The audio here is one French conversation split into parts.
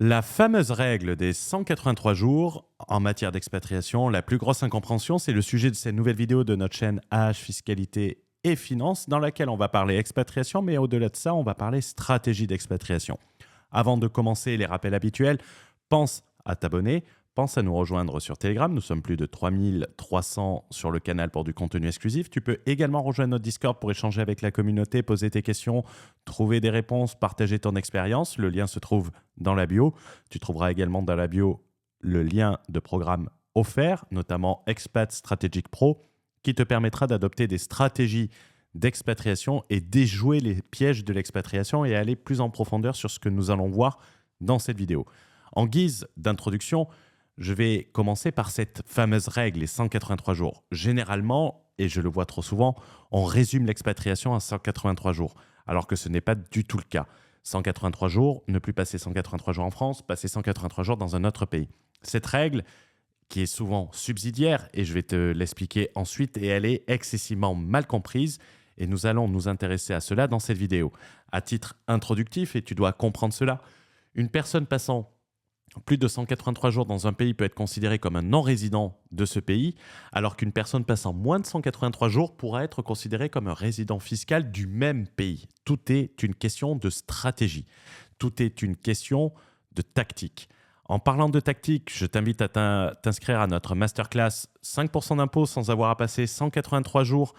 La fameuse règle des 183 jours en matière d'expatriation, la plus grosse incompréhension, c'est le sujet de cette nouvelle vidéo de notre chaîne AH Fiscalité et Finance, dans laquelle on va parler expatriation, mais au-delà de ça, on va parler stratégie d'expatriation. Avant de commencer les rappels habituels, pense à t'abonner, pense à nous rejoindre sur Telegram. Nous sommes plus de 3300 sur le canal pour du contenu exclusif. Tu peux également rejoindre notre Discord pour échanger avec la communauté, poser tes questions, trouver des réponses, partager ton expérience. Le lien se trouve dans la bio. Tu trouveras également dans la bio le lien de programme offert, notamment Expat Strategic Pro, qui te permettra d'adopter des stratégies d'expatriation et déjouer les pièges de l'expatriation et aller plus en profondeur sur ce que nous allons voir dans cette vidéo. En guise d'introduction, je vais commencer par cette fameuse règle, les 183 jours. Généralement, et je le vois trop souvent, on résume l'expatriation à 183 jours, alors que ce n'est pas du tout le cas. 183 jours, ne plus passer 183 jours en France, passer 183 jours dans un autre pays. Cette règle, qui est souvent subsidiaire, et je vais te l'expliquer ensuite, et elle est excessivement mal comprise, et nous allons nous intéresser à cela dans cette vidéo. À titre introductif, et tu dois comprendre cela, une personne passant plus de 183 jours dans un pays peut être considérée comme un non-résident de ce pays, alors qu'une personne passant moins de 183 jours pourra être considérée comme un résident fiscal du même pays. Tout est une question de stratégie. Tout est une question de tactique. En parlant de tactique, je t'invite à t'inscrire à notre masterclass 5% d'impôts sans avoir à passer 183 jours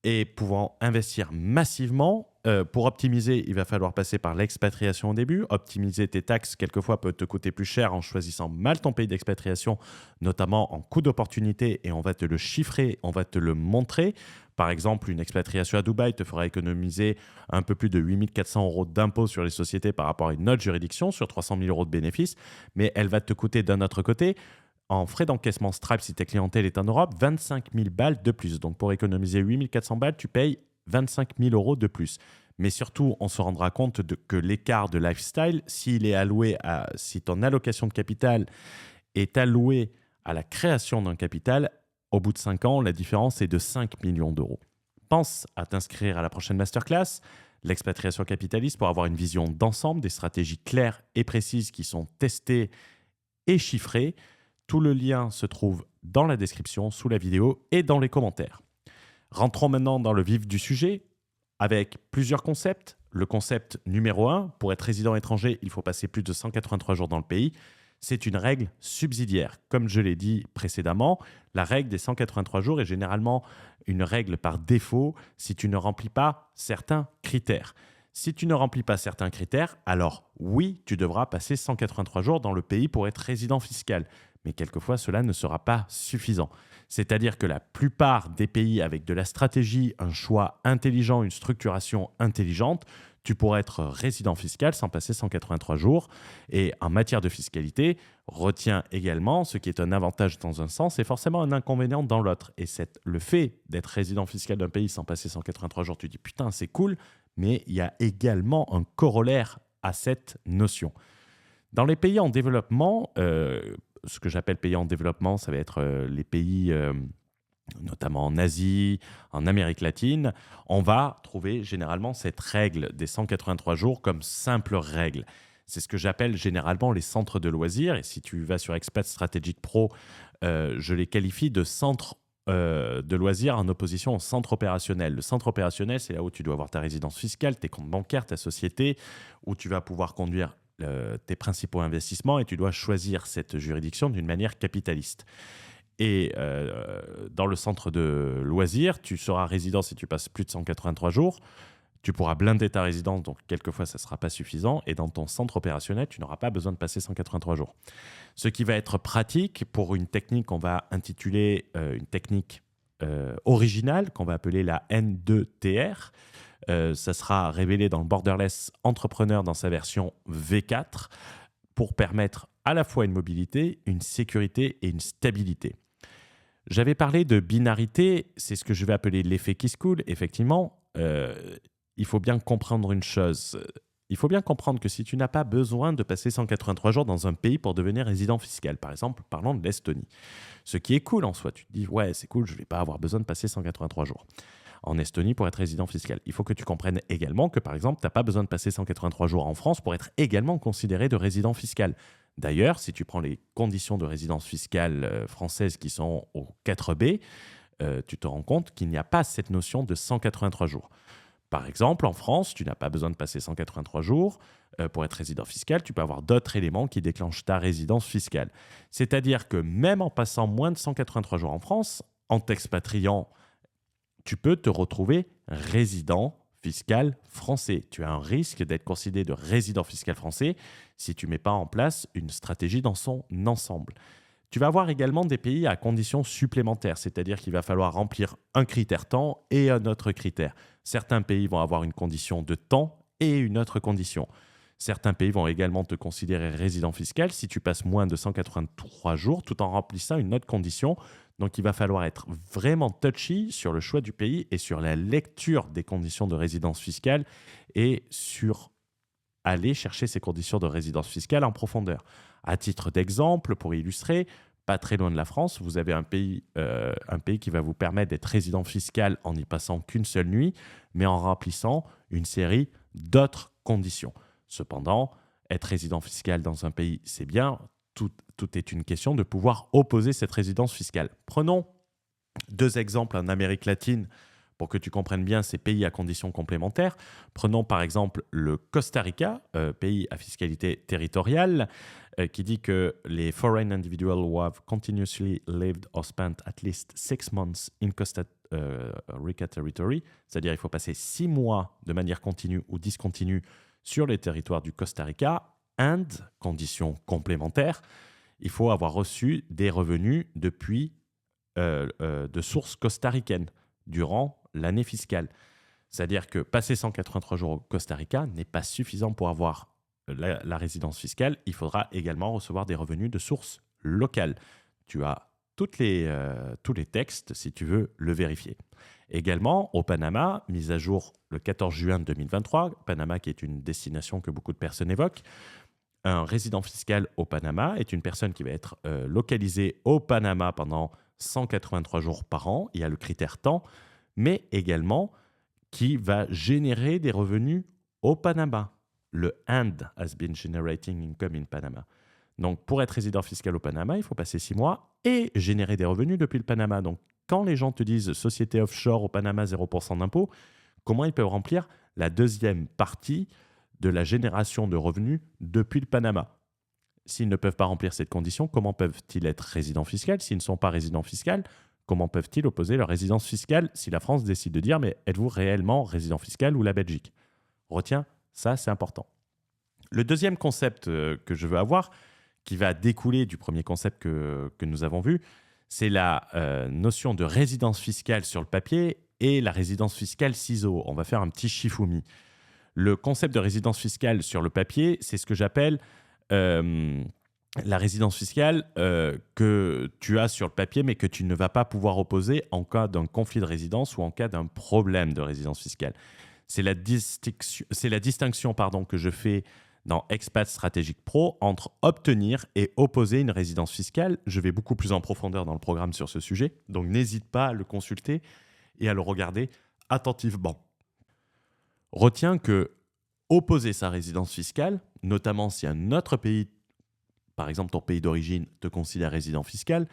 et pouvant investir massivement. Pour optimiser, il va falloir passer par l'expatriation au début. Optimiser tes taxes, quelquefois, peut te coûter plus cher en choisissant mal ton pays d'expatriation, notamment en coût d'opportunité, et on va te le chiffrer, on va te le montrer. Par exemple, une expatriation à Dubaï te fera économiser un peu plus de 8 400 € d'impôts sur les sociétés par rapport à une autre juridiction, sur 300 000 € de bénéfices, mais elle va te coûter d'un autre côté, en frais d'encaissement Stripe, si ta clientèle est en Europe, 25 000 balles de plus. Donc, pour économiser 8 400 balles, tu payes 25 000 € de plus. Mais surtout, on se rendra compte que l'écart de lifestyle, si ton allocation de capital est allouée à la création d'un capital, au bout de 5 ans, la différence est de 5 millions d'euros. Pense à t'inscrire à la prochaine masterclass, l'expatriation capitaliste, pour avoir une vision d'ensemble, des stratégies claires et précises qui sont testées et chiffrées. Tout le lien se trouve dans la description, sous la vidéo et dans les commentaires. Rentrons maintenant dans le vif du sujet avec plusieurs concepts. Le concept numéro 1, pour être résident étranger, il faut passer plus de 183 jours dans le pays. C'est une règle subsidiaire. Comme je l'ai dit précédemment, la règle des 183 jours est généralement une règle par défaut si tu ne remplis pas certains critères. Si tu ne remplis pas certains critères, alors oui, tu devras passer 183 jours dans le pays pour être résident fiscal. Mais quelquefois, cela ne sera pas suffisant. C'est-à-dire que la plupart des pays avec de la stratégie, un choix intelligent, une structuration intelligente, tu pourras être résident fiscal sans passer 183 jours. Et en matière de fiscalité, retiens également ce qui est un avantage dans un sens et forcément un inconvénient dans l'autre. Et le fait d'être résident fiscal d'un pays sans passer 183 jours, tu dis putain, c'est cool, mais il y a également un corollaire à cette notion. Dans les pays en développement, ce que j'appelle pays en développement, ça va être les pays, notamment en Asie, en Amérique latine, on va trouver généralement cette règle des 183 jours comme simple règle. C'est ce que j'appelle généralement les centres de loisirs. Et si tu vas sur Expat Strategic Pro, je les qualifie de centres de loisirs en opposition au centre opérationnel. Le centre opérationnel, c'est là où tu dois avoir ta résidence fiscale, tes comptes bancaires, ta société, où tu vas pouvoir conduire tes principaux investissements et tu dois choisir cette juridiction d'une manière capitaliste. Et dans le centre de loisirs, tu seras résident si tu passes plus de 183 jours. Tu pourras blinder ta résidence, donc quelquefois ça ne sera pas suffisant. Et dans ton centre opérationnel, tu n'auras pas besoin de passer 183 jours. Ce qui va être pratique pour une technique qu'on va intituler une technique originale, qu'on va appeler la N2TR. Ça sera révélé dans le Borderless Entrepreneur dans sa version V4 pour permettre à la fois une mobilité, une sécurité et une stabilité. J'avais parlé de binarité, c'est ce que je vais appeler l'effet qui se coule. Effectivement, il faut bien comprendre une chose. Il faut bien comprendre que si tu n'as pas besoin de passer 183 jours dans un pays pour devenir résident fiscal, par exemple, parlons de l'Estonie, ce qui est cool en soi, tu te dis « ouais, c'est cool, je ne vais pas avoir besoin de passer 183 jours ». en Estonie pour être résident fiscal. Il faut que tu comprennes également que, par exemple, tu n'as pas besoin de passer 183 jours en France pour être également considéré de résident fiscal. D'ailleurs, si tu prends les conditions de résidence fiscale françaises qui sont au 4B, tu te rends compte qu'il n'y a pas cette notion de 183 jours. Par exemple, en France, tu n'as pas besoin de passer 183 jours pour être résident fiscal. Tu peux avoir d'autres éléments qui déclenchent ta résidence fiscale. C'est-à-dire que même en passant moins de 183 jours en France, en t'expatriant, tu peux te retrouver résident fiscal français. Tu as un risque d'être considéré de résident fiscal français si tu ne mets pas en place une stratégie dans son ensemble. Tu vas avoir également des pays à conditions supplémentaires, c'est-à-dire qu'il va falloir remplir un critère temps et un autre critère. Certains pays vont avoir une condition de temps et une autre condition. Certains pays vont également te considérer résident fiscal si tu passes moins de 183 jours tout en remplissant une autre condition. Donc, il va falloir être vraiment touchy sur le choix du pays et sur la lecture des conditions de résidence fiscale et sur aller chercher ces conditions de résidence fiscale en profondeur. À titre d'exemple, pour illustrer, pas très loin de la France, vous avez un pays qui va vous permettre d'être résident fiscal en n'y passant qu'une seule nuit, mais en remplissant une série d'autres conditions. Cependant, être résident fiscal dans un pays, c'est bien. Tout est une question de pouvoir opposer cette résidence fiscale. Prenons 2 exemples en Amérique latine pour que tu comprennes bien ces pays à conditions complémentaires. Prenons par exemple le Costa Rica, pays à fiscalité territoriale, qui dit que les foreign individuals who have continuously lived or spent at least 6 months in Costa Rica territory, c'est-à-dire il faut passer 6 mois de manière continue ou discontinue sur les territoires du Costa Rica, and, condition complémentaire, il faut avoir reçu des revenus depuis de sources costaricaines durant l'année fiscale. C'est-à-dire que passer 183 jours au Costa Rica n'est pas suffisant pour avoir la résidence fiscale. Il faudra également recevoir des revenus de sources locales. Tu as tous les textes si tu veux le vérifier. Également, au Panama, mise à jour le 14 juin 2023, Panama qui est une destination que beaucoup de personnes évoquent, un résident fiscal au Panama est une personne qui va être localisée au Panama pendant 183 jours par an. Il y a le critère temps, mais également qui va générer des revenus au Panama. Le and has been generating income in Panama. Donc, pour être résident fiscal au Panama, il faut passer 6 mois et générer des revenus depuis le Panama. Donc, quand les gens te disent société offshore au Panama, 0% d'impôt, comment ils peuvent remplir la deuxième partie de la génération de revenus depuis le Panama? S'ils ne peuvent pas remplir cette condition, comment peuvent-ils être résidents fiscaux? S'ils ne sont pas résidents fiscaux, comment peuvent-ils opposer leur résidence fiscale si la France décide de dire « mais êtes-vous réellement résident fiscal ou la Belgique ?» Retiens, ça c'est important. Le deuxième concept que je veux avoir, qui va découler du premier concept que nous avons vu, c'est la notion de résidence fiscale sur le papier et la résidence fiscale ciseaux. On va faire un petit chifoumi. Le concept de résidence fiscale sur le papier, c'est ce que j'appelle la résidence fiscale que tu as sur le papier, mais que tu ne vas pas pouvoir opposer en cas d'un conflit de résidence ou en cas d'un problème de résidence fiscale. C'est la distinction que je fais dans Expat Stratégique Pro entre obtenir et opposer une résidence fiscale. Je vais beaucoup plus en profondeur dans le programme sur ce sujet, donc n'hésite pas à le consulter et à le regarder attentivement. Retiens que opposer sa résidence fiscale, notamment si un autre pays, par exemple ton pays d'origine, te considère résident fiscal,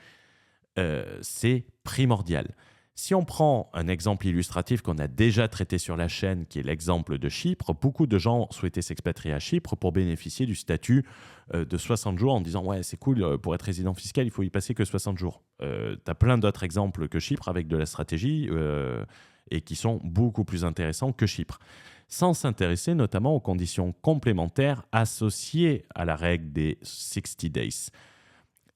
c'est primordial. Si on prend un exemple illustratif qu'on a déjà traité sur la chaîne, qui est l'exemple de Chypre, beaucoup de gens souhaitaient s'expatrier à Chypre pour bénéficier du statut de 60 jours en disant « ouais, c'est cool, pour être résident fiscal, il faut y passer que 60 jours ». Tu as plein d'autres exemples que Chypre avec de la stratégie et qui sont beaucoup plus intéressants que Chypre, sans s'intéresser notamment aux conditions complémentaires associées à la règle des 60 days.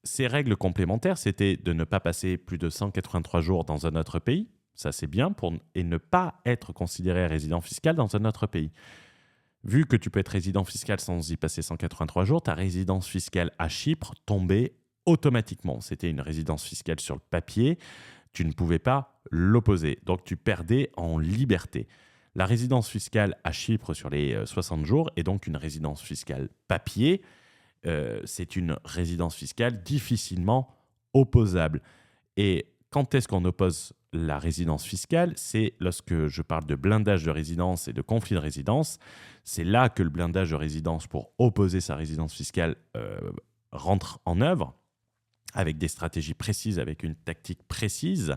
Ces règles complémentaires, c'était de ne pas passer plus de 183 jours dans un autre pays, ça c'est bien, et ne pas être considéré résident fiscal dans un autre pays. Vu que tu peux être résident fiscal sans y passer 183 jours, ta résidence fiscale à Chypre tombait automatiquement. C'était une résidence fiscale sur le papier, tu ne pouvais pas l'opposer, donc tu perdais en liberté. La résidence fiscale à Chypre sur les 60 jours est donc une résidence fiscale papier. C'est une résidence fiscale difficilement opposable. Et quand est-ce qu'on oppose la résidence fiscale, c'est lorsque je parle de blindage de résidence et de conflit de résidence, c'est là que le blindage de résidence pour opposer sa résidence fiscale rentre en œuvre avec des stratégies précises, avec une tactique précise.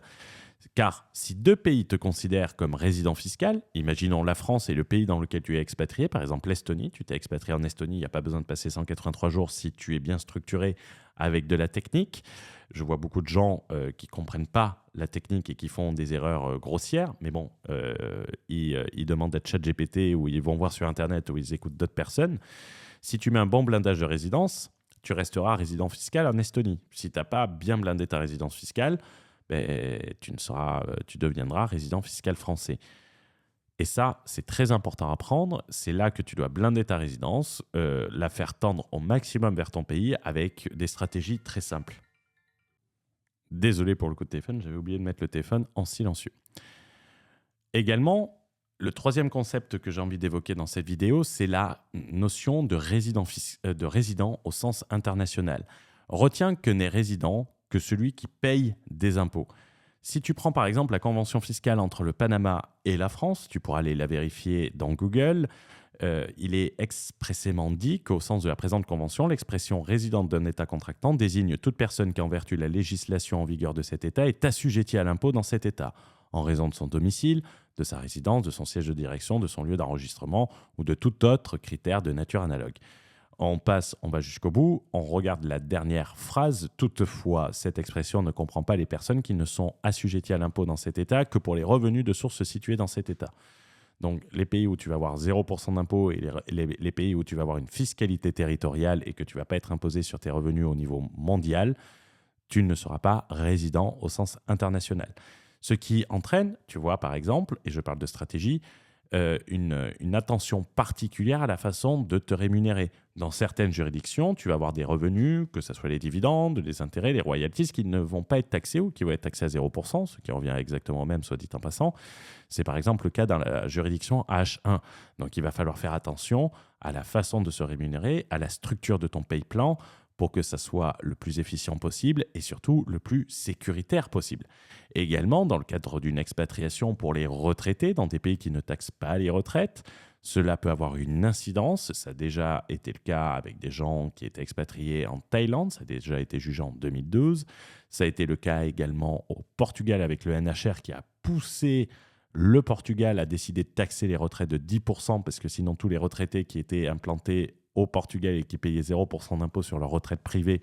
Car si deux pays te considèrent comme résident fiscal, imaginons la France et le pays dans lequel tu es expatrié, par exemple l'Estonie, tu t'es expatrié en Estonie, il n'y a pas besoin de passer 183 jours si tu es bien structuré avec de la technique. Je vois beaucoup de gens qui ne comprennent pas la technique et qui font des erreurs grossières, mais bon, ils demandent à ChatGPT ou ils vont voir sur Internet ou ils écoutent d'autres personnes. Si tu mets un bon blindage de résidence, tu resteras résident fiscal en Estonie. Si tu n'as pas bien blindé ta résidence fiscale, tu deviendras résident fiscal français. Et ça, c'est très important à apprendre. C'est là que tu dois blinder ta résidence, la faire tendre au maximum vers ton pays avec des stratégies très simples. Désolé pour le coup de téléphone, j'avais oublié de mettre le téléphone en silencieux. Également, le troisième concept que j'ai envie d'évoquer dans cette vidéo, c'est la notion de résident au sens international. Retiens que n'est résident que celui qui paye des impôts. Si tu prends par exemple la convention fiscale entre le Panama et la France, tu pourras aller la vérifier dans Google, il est expressément dit qu'au sens de la présente convention, l'expression résidente d'un État contractant désigne toute personne qui, en vertu de la législation en vigueur de cet État, est assujettie à l'impôt dans cet État, en raison de son domicile, de sa résidence, de son siège de direction, de son lieu d'enregistrement ou de tout autre critère de nature analogue. On va jusqu'au bout, on regarde la dernière phrase. Toutefois, cette expression ne comprend pas les personnes qui ne sont assujetties à l'impôt dans cet État que pour les revenus de source situés dans cet État. Donc, les pays où tu vas avoir 0% d'impôt et les pays où tu vas avoir une fiscalité territoriale et que tu ne vas pas être imposé sur tes revenus au niveau mondial, tu ne seras pas résident au sens international. Ce qui entraîne, tu vois, par exemple, et je parle de stratégie, une attention particulière à la façon de te rémunérer. Dans certaines juridictions, tu vas avoir des revenus, que ce soit les dividendes, les intérêts, les royalties, qui ne vont pas être taxés ou qui vont être taxés à 0%, ce qui revient exactement au même, soit dit en passant. C'est par exemple le cas dans la juridiction H1. Donc il va falloir faire attention à la façon de se rémunérer, à la structure de ton paye-plan, pour que ça soit le plus efficient possible et surtout le plus sécuritaire possible. Et également, dans le cadre d'une expatriation pour les retraités dans des pays qui ne taxent pas les retraites, cela peut avoir une incidence. Ça a déjà été le cas avec des gens qui étaient expatriés en Thaïlande, ça a déjà été jugé en 2012. Ça a été le cas également au Portugal avec le NHR qui a poussé le Portugal à décider de taxer les retraites de 10% parce que sinon tous les retraités qui étaient implantés au Portugal et qui payaient 0% d'impôt sur leurs retraites privées,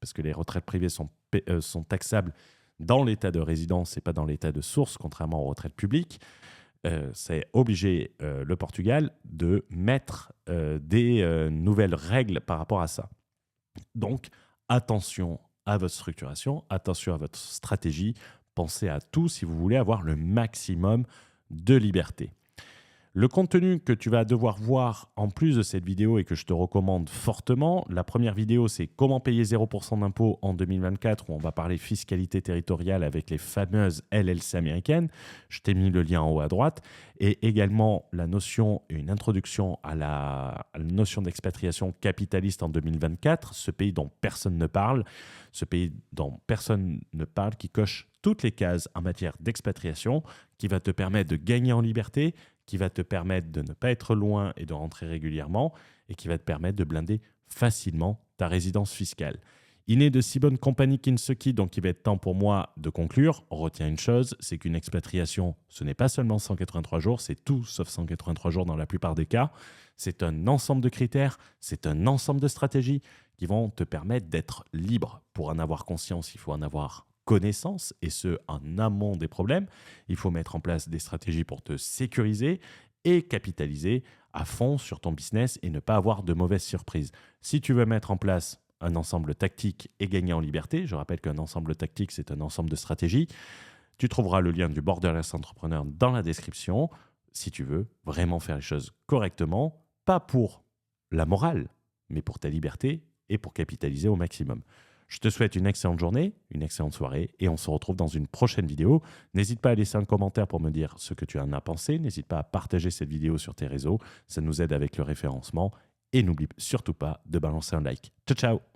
parce que les retraites privées sont taxables dans l'état de résidence et pas dans l'état de source, contrairement aux retraites publiques, c'est obligé le Portugal de mettre des nouvelles règles par rapport à ça. Donc, attention à votre structuration, attention à votre stratégie, pensez à tout si vous voulez avoir le maximum de liberté. Le contenu que tu vas devoir voir en plus de cette vidéo et que je te recommande fortement, la première vidéo, c'est comment payer 0% d'impôt en 2024 où on va parler fiscalité territoriale avec les fameuses LLC américaines. Je t'ai mis le lien en haut à droite. Et également la notion, une introduction à la notion d'expatriation capitaliste en 2024, ce pays dont personne ne parle, qui coche toutes les cases en matière d'expatriation, qui va te permettre de gagner en liberté, qui va te permettre de ne pas être loin et de rentrer régulièrement, et qui va te permettre de blinder facilement ta résidence fiscale. Il n'est de si bonne compagnie qu'il ne se quitte, donc il va être temps pour moi de conclure. On retient une chose, c'est qu'une expatriation, ce n'est pas seulement 183 jours, c'est tout sauf 183 jours dans la plupart des cas. C'est un ensemble de critères, c'est un ensemble de stratégies qui vont te permettre d'être libre. Pour en avoir conscience, il faut en avoir connaissance, et ce, en amont des problèmes. Il faut mettre en place des stratégies pour te sécuriser et capitaliser à fond sur ton business et ne pas avoir de mauvaises surprises. Si tu veux mettre en place un ensemble tactique et gagner en liberté, je rappelle qu'un ensemble tactique, c'est un ensemble de stratégies, tu trouveras le lien du Borderless Entrepreneur dans la description si tu veux vraiment faire les choses correctement, pas pour la morale, mais pour ta liberté et pour capitaliser au maximum. Je te souhaite une excellente journée, une excellente soirée et on se retrouve dans une prochaine vidéo. N'hésite pas à laisser un commentaire pour me dire ce que tu en as pensé. N'hésite pas à partager cette vidéo sur tes réseaux. Ça nous aide avec le référencement. Et n'oublie surtout pas de balancer un like. Ciao, ciao!